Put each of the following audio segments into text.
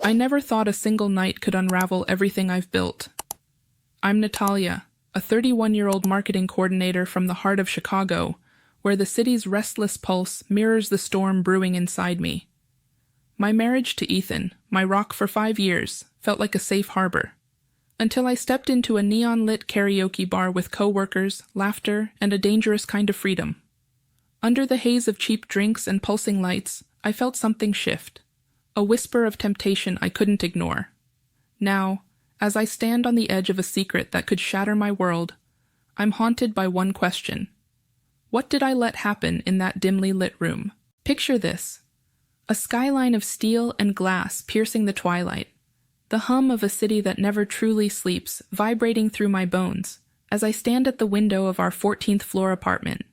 I never thought a single night could unravel everything I've built. I'm Natalia, a 31-year-old marketing coordinator from the heart of Chicago, where the city's restless pulse mirrors the storm brewing inside me. My marriage to Ethan, my rock for 5 years, felt like a safe harbor. Until I stepped into a neon-lit karaoke bar with coworkers, laughter, and a dangerous kind of freedom. Under the haze of cheap drinks and pulsing lights, I felt something shift. A whisper of temptation I couldn't ignore. Now, as I stand on the edge of a secret that could shatter my world, I'm haunted by one question. What did I let happen in that dimly lit room? Picture this. A skyline of steel and glass piercing the twilight. The hum of a city that never truly sleeps vibrating through my bones as I stand at the window of our 14th floor apartment.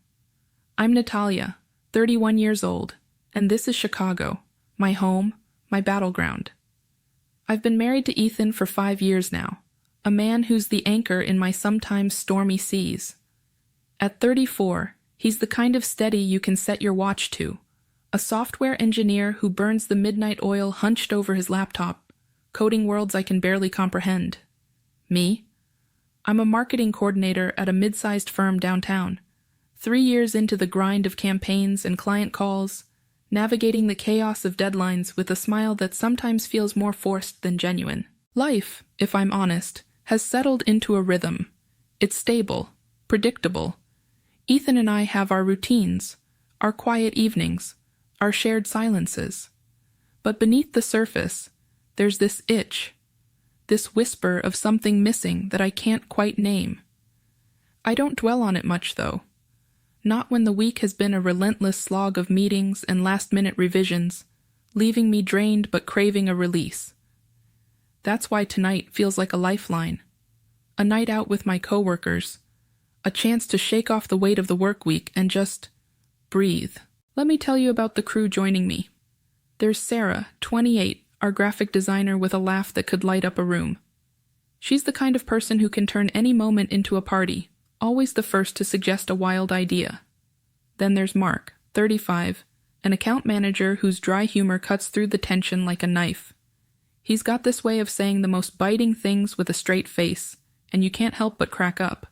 I'm Natalia, 31 years old, and this is Chicago, my home, my battleground. I've been married to Ethan for 5 years now, a man who's the anchor in my sometimes stormy seas. At 34, he's the kind of steady you can set your watch to, a software engineer who burns the midnight oil hunched over his laptop, coding worlds I can barely comprehend. Me? I'm a marketing coordinator at a mid-sized firm downtown, 3 years into the grind of campaigns and client calls, navigating the chaos of deadlines with a smile that sometimes feels more forced than genuine. Life, if I'm honest, has settled into a rhythm. It's stable, predictable. Ethan and I have our routines, our quiet evenings, our shared silences. But beneath the surface, there's this itch, this whisper of something missing that I can't quite name. I don't dwell on it much, though. Not when the week has been a relentless slog of meetings and last-minute revisions, leaving me drained but craving a release. That's why tonight feels like a lifeline. A night out with my coworkers, a chance to shake off the weight of the work week and just breathe. Let me tell you about the crew joining me. There's Sarah, 28, our graphic designer with a laugh that could light up a room. She's the kind of person who can turn any moment into a party, always the first to suggest a wild idea. Then there's Mark, 35, an account manager whose dry humor cuts through the tension like a knife. He's got this way of saying the most biting things with a straight face, and you can't help but crack up.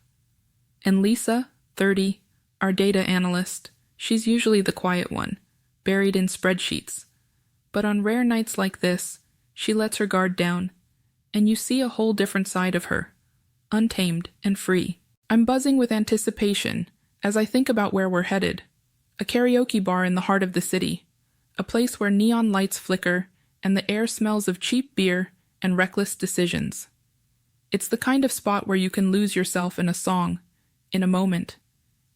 And Lisa, 30, our data analyst, she's usually the quiet one, buried in spreadsheets. But on rare nights like this, she lets her guard down, and you see a whole different side of her, untamed and free. I'm buzzing with anticipation as I think about where we're headed. A karaoke bar in the heart of the city, a place where neon lights flicker and the air smells of cheap beer and reckless decisions. It's the kind of spot where you can lose yourself in a song, in a moment,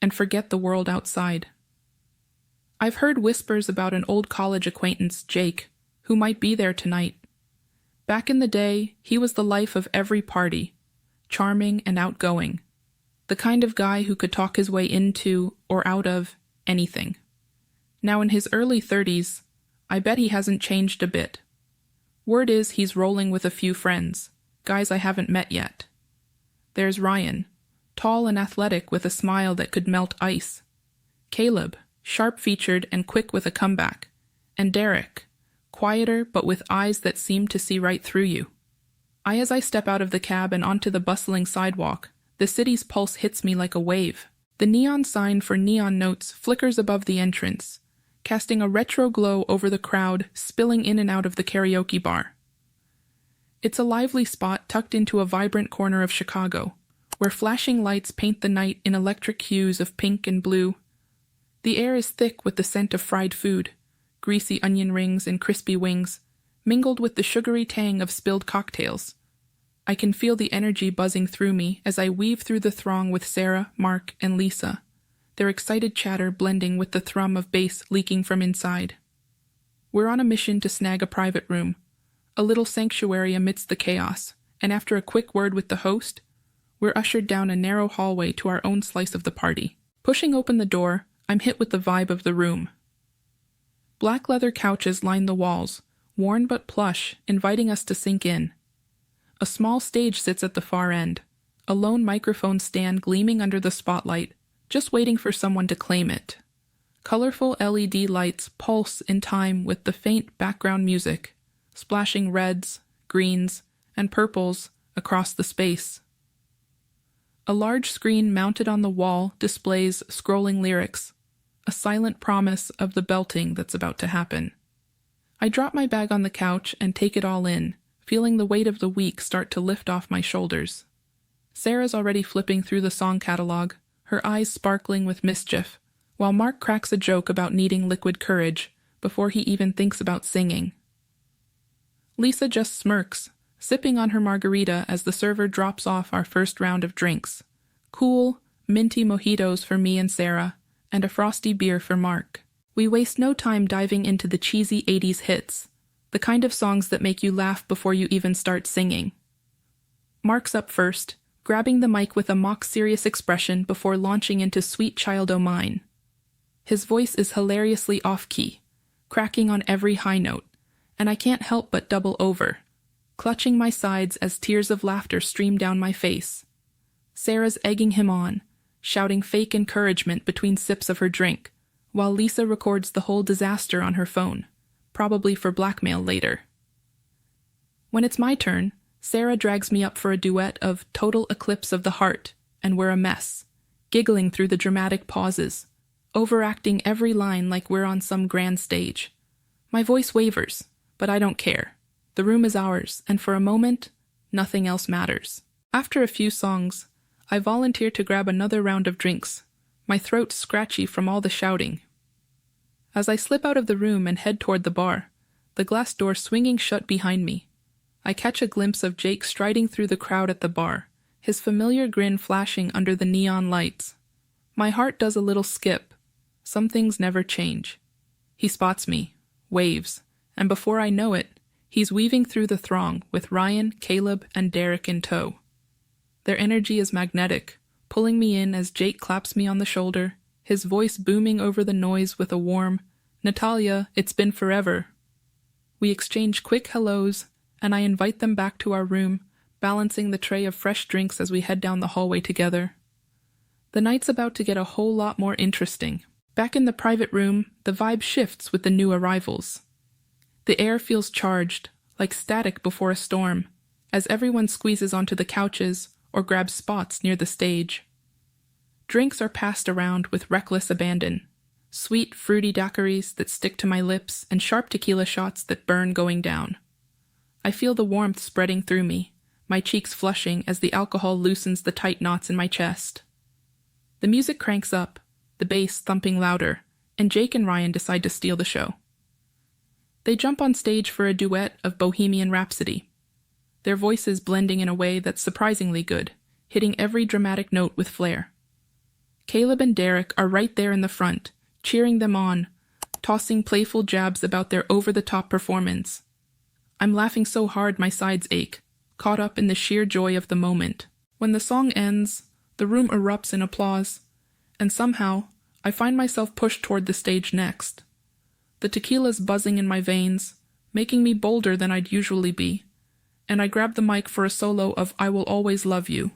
and forget the world outside. I've heard whispers about an old college acquaintance, Jake, who might be there tonight. Back in the day, he was the life of every party, charming and outgoing, the kind of guy who could talk his way into or out of anything. Now in his early 30s, I bet he hasn't changed a bit. Word is he's rolling with a few friends, guys I haven't met yet. There's Ryan, tall and athletic with a smile that could melt ice. Caleb, sharp-featured and quick with a comeback. And Derek, quieter but with eyes that seem to see right through you. As I step out of the cab and onto the bustling sidewalk, the city's pulse hits me like a wave. The neon sign for Neon Notes flickers above the entrance, casting a retro glow over the crowd spilling in and out of the karaoke bar. It's a lively spot tucked into a vibrant corner of Chicago, where flashing lights paint the night in electric hues of pink and blue. The air is thick with the scent of fried food, greasy onion rings and crispy wings, mingled with the sugary tang of spilled cocktails. I can feel the energy buzzing through me as I weave through the throng with Sarah, Mark, and Lisa, their excited chatter blending with the thrum of bass leaking from inside. We're on a mission to snag a private room, a little sanctuary amidst the chaos, and after a quick word with the host, we're ushered down a narrow hallway to our own slice of the party. Pushing open the door, I'm hit with the vibe of the room. Black leather couches line the walls, worn but plush, inviting us to sink in. A small stage sits at the far end, a lone microphone stand gleaming under the spotlight, just waiting for someone to claim it. Colorful LED lights pulse in time with the faint background music, splashing reds, greens, and purples across the space. A large screen mounted on the wall displays scrolling lyrics, a silent promise of the belting that's about to happen. I drop my bag on the couch and take it all in, feeling the weight of the week start to lift off my shoulders. Sarah's already flipping through the song catalog, her eyes sparkling with mischief, while Mark cracks a joke about needing liquid courage before he even thinks about singing. Lisa just smirks, sipping on her margarita as the server drops off our first round of drinks. Cool, minty mojitos for me and Sarah, and a frosty beer for Mark. We waste no time diving into the cheesy 80s hits, the kind of songs that make you laugh before you even start singing. Mark's up first, grabbing the mic with a mock-serious expression before launching into Sweet Child O' Mine. His voice is hilariously off-key, cracking on every high note, and I can't help but double over, clutching my sides as tears of laughter stream down my face. Sarah's egging him on, shouting fake encouragement between sips of her drink, while Lisa records the whole disaster on her phone, probably for blackmail later. When it's my turn, Sarah drags me up for a duet of Total Eclipse of the Heart and We're a Mess, giggling through the dramatic pauses, overacting every line like we're on some grand stage. My voice wavers, but I don't care. The room is ours, and for a moment, nothing else matters. After a few songs, I volunteer to grab another round of drinks, my throat scratchy from all the shouting. As I slip out of the room and head toward the bar, the glass door swinging shut behind me, I catch a glimpse of Jake striding through the crowd at the bar, his familiar grin flashing under the neon lights. My heart does a little skip. Some things never change. He spots me, waves, and before I know it, he's weaving through the throng with Ryan, Caleb, and Derek in tow. Their energy is magnetic, pulling me in as Jake claps me on the shoulder, his voice booming over the noise with a warm, "Natalia, it's been forever." We exchange quick hellos, and I invite them back to our room, balancing the tray of fresh drinks as we head down the hallway together. The night's about to get a whole lot more interesting. Back in the private room, the vibe shifts with the new arrivals. The air feels charged, like static before a storm, as everyone squeezes onto the couches or grabs spots near the stage. Drinks are passed around with reckless abandon. Sweet, fruity daiquiris that stick to my lips and sharp tequila shots that burn going down. I feel the warmth spreading through me, my cheeks flushing as the alcohol loosens the tight knots in my chest. The music cranks up, the bass thumping louder, and Jake and Ryan decide to steal the show. They jump on stage for a duet of Bohemian Rhapsody, their voices blending in a way that's surprisingly good, hitting every dramatic note with flair. Caleb and Derek are right there in the front, cheering them on, tossing playful jabs about their over-the-top performance. I'm laughing so hard my sides ache, caught up in the sheer joy of the moment. When the song ends, the room erupts in applause, and somehow, I find myself pushed toward the stage next. The tequila's buzzing in my veins, making me bolder than I'd usually be, and I grab the mic for a solo of I Will Always Love You.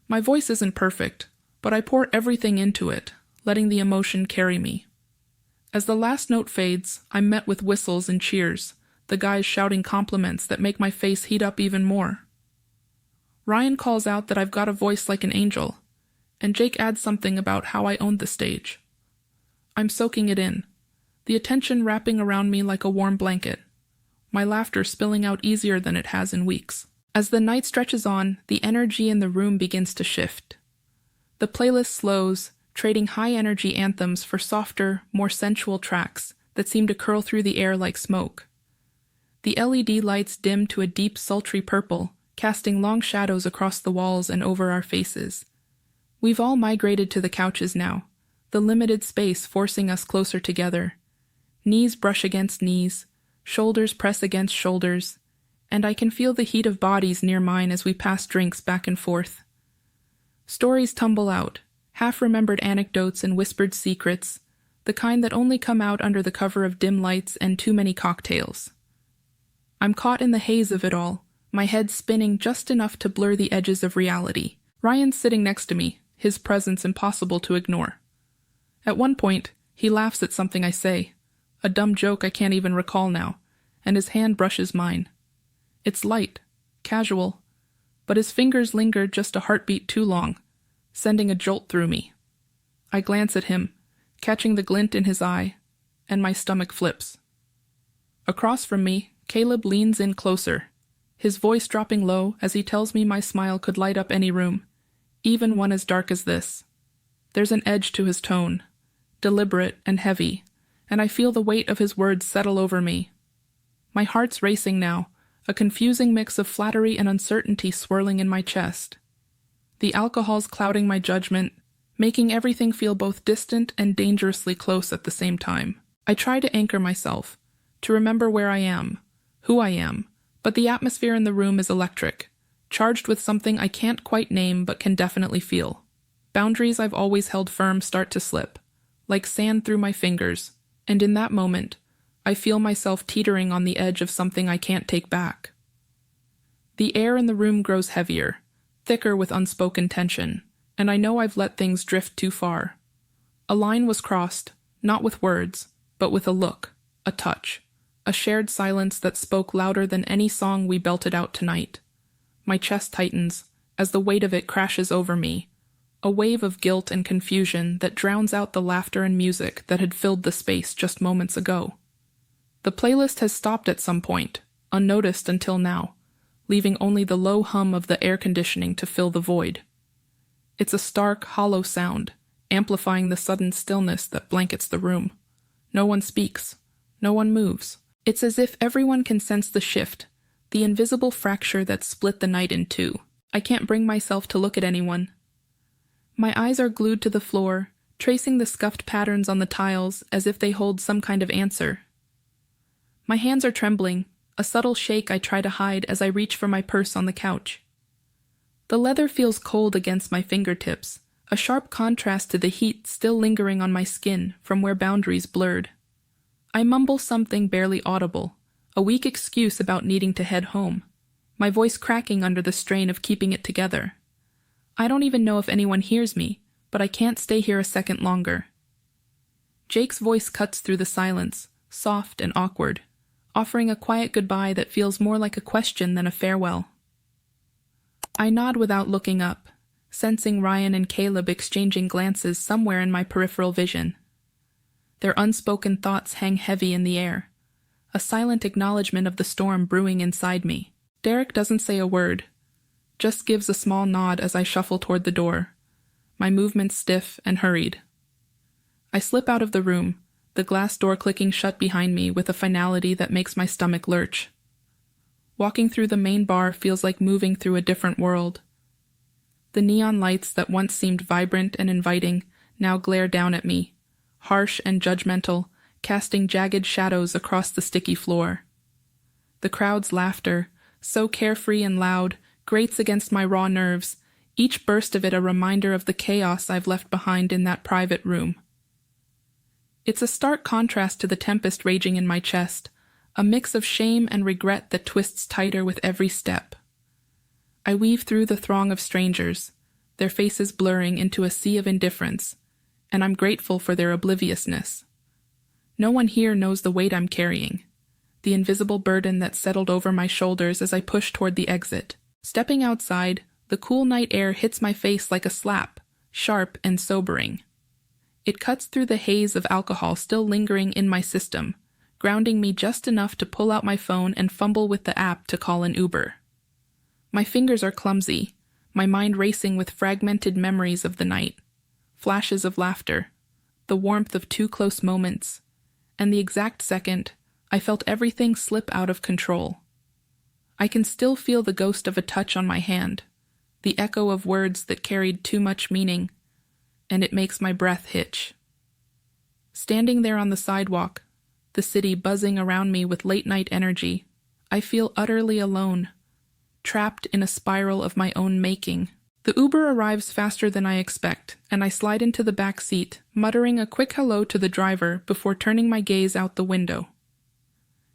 My voice isn't perfect, but I pour everything into it, letting the emotion carry me. As the last note fades, I'm met with whistles and cheers, the guys shouting compliments that make my face heat up even more. Ryan calls out that I've got a voice like an angel, and Jake adds something about how I owned the stage. I'm soaking it in, the attention wrapping around me like a warm blanket, my laughter spilling out easier than it has in weeks. As the night stretches on, the energy in the room begins to shift. The playlist slows, trading high-energy anthems for softer, more sensual tracks that seem to curl through the air like smoke. The LED lights dim to a deep, sultry purple, casting long shadows across the walls and over our faces. We've all migrated to the couches now, the limited space forcing us closer together. Knees brush against knees, shoulders press against shoulders, and I can feel the heat of bodies near mine as we pass drinks back and forth. Stories tumble out, half-remembered anecdotes and whispered secrets, the kind that only come out under the cover of dim lights and too many cocktails. I'm caught in the haze of it all, my head spinning just enough to blur the edges of reality. Ryan's sitting next to me, his presence impossible to ignore. At one point, he laughs at something I say, a dumb joke I can't even recall now, and his hand brushes mine. It's light, casual, but his fingers linger just a heartbeat too long, sending a jolt through me. I glance at him, catching the glint in his eye, and my stomach flips. Across from me, Caleb leans in closer, his voice dropping low as he tells me my smile could light up any room, even one as dark as this. There's an edge to his tone, deliberate and heavy, and I feel the weight of his words settle over me. My heart's racing now, a confusing mix of flattery and uncertainty swirling in my chest. The alcohol's clouding my judgment, making everything feel both distant and dangerously close at the same time. I try to anchor myself, to remember where I am, who I am, but the atmosphere in the room is electric, charged with something I can't quite name but can definitely feel. Boundaries I've always held firm start to slip, like sand through my fingers, and in that moment, I feel myself teetering on the edge of something I can't take back. The air in the room grows heavier, thicker with unspoken tension, and I know I've let things drift too far. A line was crossed, not with words, but with a look, a touch, a shared silence that spoke louder than any song we belted out tonight. My chest tightens as the weight of it crashes over me, a wave of guilt and confusion that drowns out the laughter and music that had filled the space just moments ago. The playlist has stopped at some point, unnoticed until now, leaving only the low hum of the air conditioning to fill the void. It's a stark, hollow sound, amplifying the sudden stillness that blankets the room. No one speaks. No one moves. It's as if everyone can sense the shift, the invisible fracture that split the night in two. I can't bring myself to look at anyone. My eyes are glued to the floor, tracing the scuffed patterns on the tiles as if they hold some kind of answer. My hands are trembling, a subtle shake I try to hide as I reach for my purse on the couch. The leather feels cold against my fingertips, a sharp contrast to the heat still lingering on my skin from where boundaries blurred. I mumble something barely audible, a weak excuse about needing to head home, my voice cracking under the strain of keeping it together. I don't even know if anyone hears me, but I can't stay here a second longer. Jake's voice cuts through the silence, soft and awkward, offering a quiet goodbye that feels more like a question than a farewell. I nod without looking up, sensing Ryan and Caleb exchanging glances somewhere in my peripheral vision. Their unspoken thoughts hang heavy in the air, a silent acknowledgement of the storm brewing inside me. Derek doesn't say a word, just gives a small nod as I shuffle toward the door, my movements stiff and hurried. I slip out of the room, the glass door clicking shut behind me with a finality that makes my stomach lurch. Walking through the main bar feels like moving through a different world. The neon lights that once seemed vibrant and inviting now glare down at me, harsh and judgmental, casting jagged shadows across the sticky floor. The crowd's laughter, so carefree and loud, grates against my raw nerves, each burst of it a reminder of the chaos I've left behind in that private room. It's a stark contrast to the tempest raging in my chest, a mix of shame and regret that twists tighter with every step. I weave through the throng of strangers, their faces blurring into a sea of indifference, and I'm grateful for their obliviousness. No one here knows the weight I'm carrying, the invisible burden that settled over my shoulders as I pushed toward the exit. Stepping outside, the cool night air hits my face like a slap, sharp and sobering. It cuts through the haze of alcohol still lingering in my system, grounding me just enough to pull out my phone and fumble with the app to call an Uber. My fingers are clumsy, my mind racing with fragmented memories of the night, flashes of laughter, the warmth of two close moments, and the exact second I felt everything slip out of control. I can still feel the ghost of a touch on my hand, the echo of words that carried too much meaning, and it makes my breath hitch. Standing there on the sidewalk, the city buzzing around me with late-night energy, I feel utterly alone, trapped in a spiral of my own making. The Uber arrives faster than I expect, and I slide into the back seat, muttering a quick hello to the driver before turning my gaze out the window.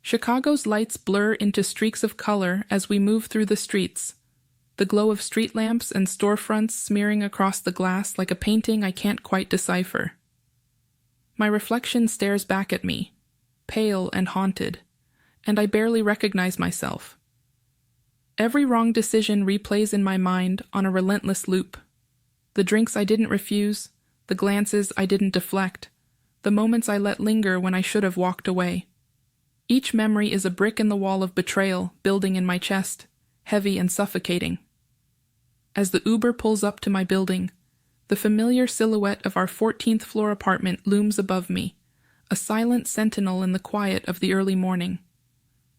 Chicago's lights blur into streaks of color as we move through the streets, the glow of street lamps and storefronts smearing across the glass like a painting I can't quite decipher. My reflection stares back at me, pale and haunted, and I barely recognize myself. Every wrong decision replays in my mind on a relentless loop. The drinks I didn't refuse, the glances I didn't deflect, the moments I let linger when I should have walked away. Each memory is a brick in the wall of betrayal building in my chest, heavy and suffocating. As the Uber pulls up to my building, the familiar silhouette of our 14th floor apartment looms above me, a silent sentinel in the quiet of the early morning.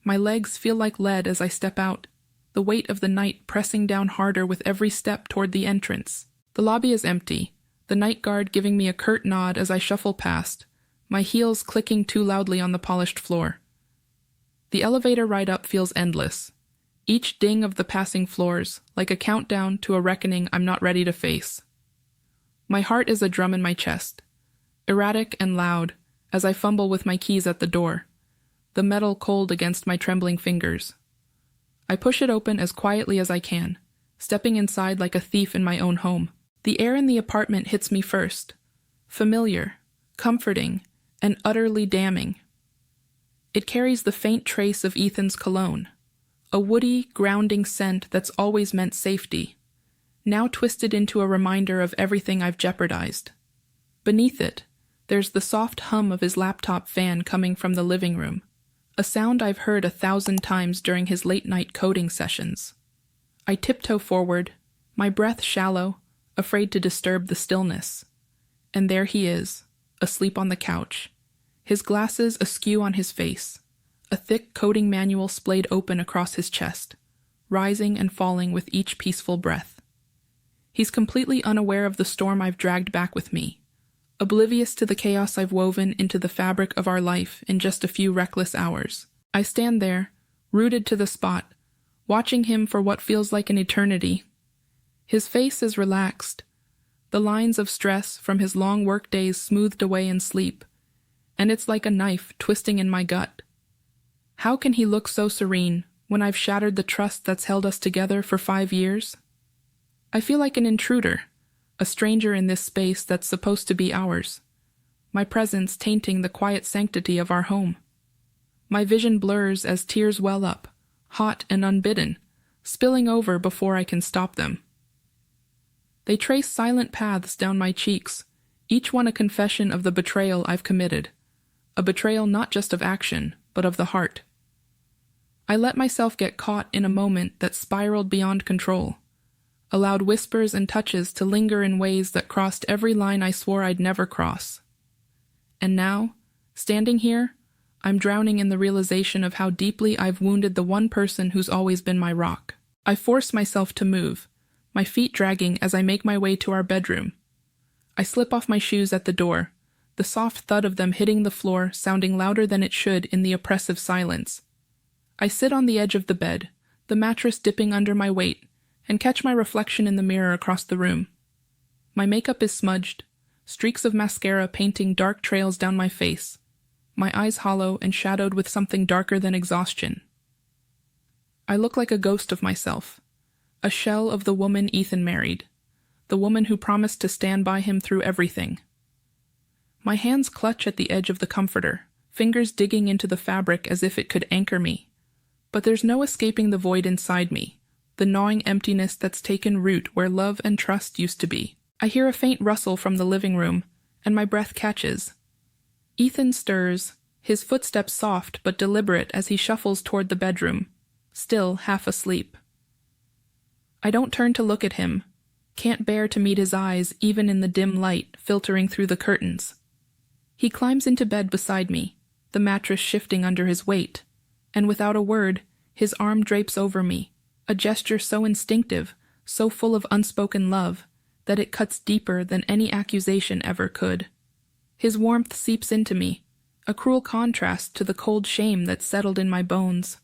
My legs feel like lead as I step out, the weight of the night pressing down harder with every step toward the entrance. The lobby is empty, the night guard giving me a curt nod as I shuffle past, my heels clicking too loudly on the polished floor. The elevator ride up feels endless, each ding of the passing floors like a countdown to a reckoning I'm not ready to face. My heart is a drum in my chest, erratic and loud as I fumble with my keys at the door, the metal cold against my trembling fingers. I push it open as quietly as I can, stepping inside like a thief in my own home. The air in the apartment hits me first, familiar, comforting, and utterly damning. It carries the faint trace of Ethan's cologne, a woody, grounding scent that's always meant safety, now twisted into a reminder of everything I've jeopardized. Beneath it, there's the soft hum of his laptop fan coming from the living room, a sound I've heard 1,000 times during his late-night coding sessions. I tiptoe forward, my breath shallow, afraid to disturb the stillness. And there he is, asleep on the couch, his glasses askew on his face, a thick coding manual splayed open across his chest, rising and falling with each peaceful breath. He's completely unaware of the storm I've dragged back with me, oblivious to the chaos I've woven into the fabric of our life in just a few reckless hours. I stand there, rooted to the spot, watching him for what feels like an eternity. His face is relaxed, the lines of stress from his long work days smoothed away in sleep, and it's like a knife twisting in my gut. How can he look so serene when I've shattered the trust that's held us together for 5 years? I feel like an intruder, a stranger in this space that's supposed to be ours, my presence tainting the quiet sanctity of our home. My vision blurs as tears well up, hot and unbidden, spilling over before I can stop them. They trace silent paths down my cheeks, each one a confession of the betrayal I've committed, a betrayal not just of action, but of the heart. I let myself get caught in a moment that spiraled beyond control, allowed whispers and touches to linger in ways that crossed every line I swore I'd never cross. And now, standing here, I'm drowning in the realization of how deeply I've wounded the one person who's always been my rock. I force myself to move, my feet dragging as I make my way to our bedroom. I slip off my shoes at the door, the soft thud of them hitting the floor sounding louder than it should in the oppressive silence. I sit on the edge of the bed, the mattress dipping under my weight, and catch my reflection in the mirror across the room. My makeup is smudged, streaks of mascara painting dark trails down my face, my eyes hollow and shadowed with something darker than exhaustion. I look like a ghost of myself, a shell of the woman Ethan married, the woman who promised to stand by him through everything. My hands clutch at the edge of the comforter, fingers digging into the fabric as if it could anchor me. But there's no escaping the void inside me, the gnawing emptiness that's taken root where love and trust used to be. I hear a faint rustle from the living room, and my breath catches. Ethan stirs, his footsteps soft but deliberate as he shuffles toward the bedroom, still half asleep. I don't turn to look at him, can't bear to meet his eyes even in the dim light filtering through the curtains. He climbs into bed beside me, the mattress shifting under his weight, and without a word, his arm drapes over me, a gesture so instinctive, so full of unspoken love, that it cuts deeper than any accusation ever could. His warmth seeps into me, a cruel contrast to the cold shame that settled in my bones.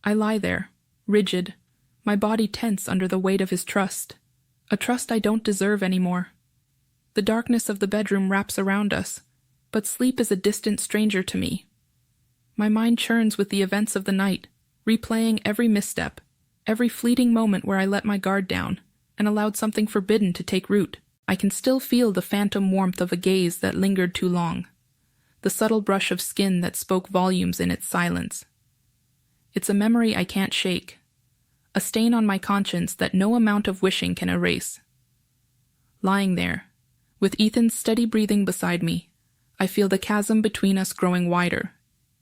I lie there, rigid, my body tense under the weight of his trust, a trust I don't deserve anymore. The darkness of the bedroom wraps around us, but sleep is a distant stranger to me. My mind churns with the events of the night, replaying every misstep, every fleeting moment where I let my guard down and allowed something forbidden to take root. I can still feel the phantom warmth of a gaze that lingered too long, the subtle brush of skin that spoke volumes in its silence. It's a memory I can't shake. A stain on my conscience that no amount of wishing can erase. Lying there, with Ethan's steady breathing beside me, I feel the chasm between us growing wider,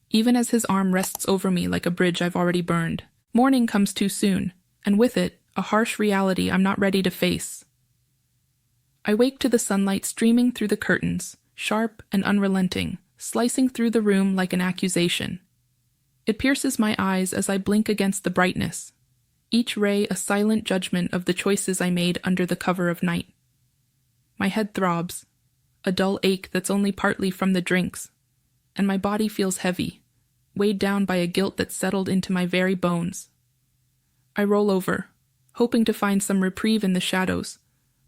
even as his arm rests over me like a bridge I've already burned. Morning comes too soon, and with it, a harsh reality I'm not ready to face. I wake to the sunlight streaming through the curtains, sharp and unrelenting, slicing through the room like an accusation. It pierces my eyes as I blink against the brightness, each ray a silent judgment of the choices I made under the cover of night. My head throbs, a dull ache that's only partly from the drinks, and my body feels heavy, weighed down by a guilt that settled into my very bones. I roll over, hoping to find some reprieve in the shadows,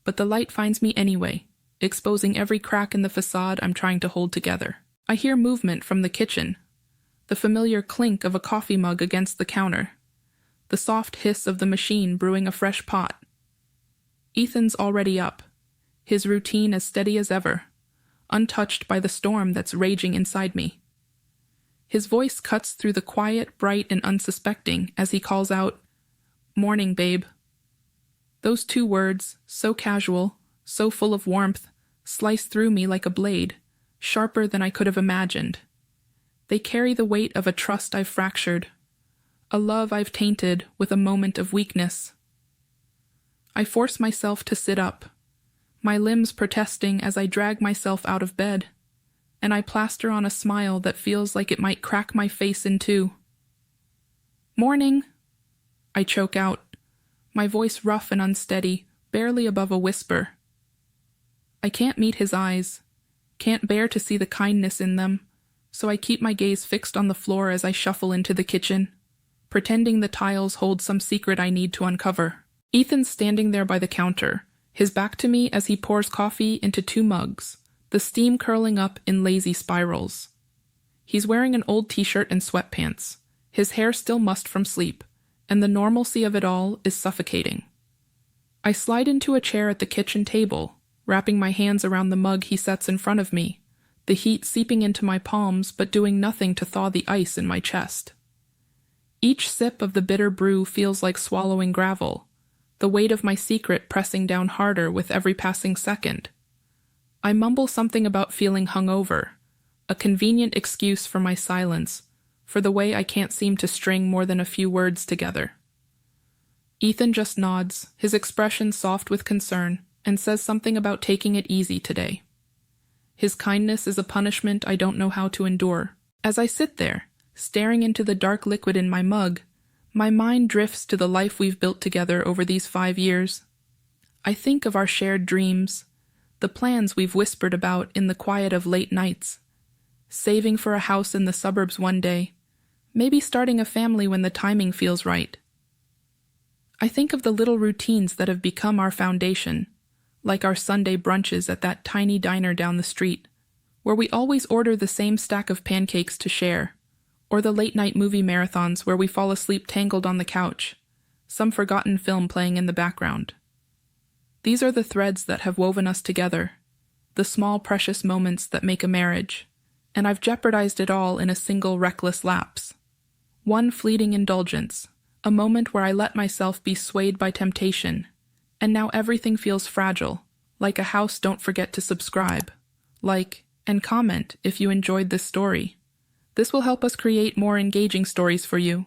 but the light finds me anyway, exposing every crack in the facade I'm trying to hold together. I hear movement from the kitchen, the familiar clink of a coffee mug against the counter, the soft hiss of the machine brewing a fresh pot. Ethan's already up, his routine as steady as ever, untouched by the storm that's raging inside me. His voice cuts through the quiet, bright, and unsuspecting as he calls out, "Morning, babe." Those two words, so casual, so full of warmth, slice through me like a blade, sharper than I could have imagined. They carry the weight of a trust I've fractured, a love I've tainted with a moment of weakness. I force myself to sit up, my limbs protesting as I drag myself out of bed, and I plaster on a smile that feels like it might crack my face in two. "Morning," I choke out, my voice rough and unsteady, barely above a whisper. I can't meet his eyes, can't bear to see the kindness in them, so I keep my gaze fixed on the floor as I shuffle into the kitchen, pretending the tiles hold some secret I need to uncover. Ethan's standing there by the counter, his back to me as he pours coffee into 2 mugs, the steam curling up in lazy spirals. He's wearing an old t-shirt and sweatpants, his hair still mussed from sleep, and the normalcy of it all is suffocating. I slide into a chair at the kitchen table, wrapping my hands around the mug he sets in front of me, the heat seeping into my palms but doing nothing to thaw the ice in my chest. Each sip of the bitter brew feels like swallowing gravel, the weight of my secret pressing down harder with every passing second. I mumble something about feeling hungover, a convenient excuse for my silence, for the way I can't seem to string more than a few words together. Ethan just nods, his expression soft with concern, and says something about taking it easy today. His kindness is a punishment I don't know how to endure. As I sit there, staring into the dark liquid in my mug, my mind drifts to the life we've built together over these 5 years. I think of our shared dreams, the plans we've whispered about in the quiet of late nights, saving for a house in the suburbs one day, maybe starting a family when the timing feels right. I think of the little routines that have become our foundation, like our Sunday brunches at that tiny diner down the street, where we always order the same stack of pancakes to share, or the late-night movie marathons where we fall asleep tangled on the couch, some forgotten film playing in the background. These are the threads that have woven us together, the small precious moments that make a marriage, and I've jeopardized it all in a single reckless lapse. One fleeting indulgence, a moment where I let myself be swayed by temptation, and now everything feels fragile, like a house don't forget to subscribe, like, and comment if you enjoyed this story. This will help us create more engaging stories for you.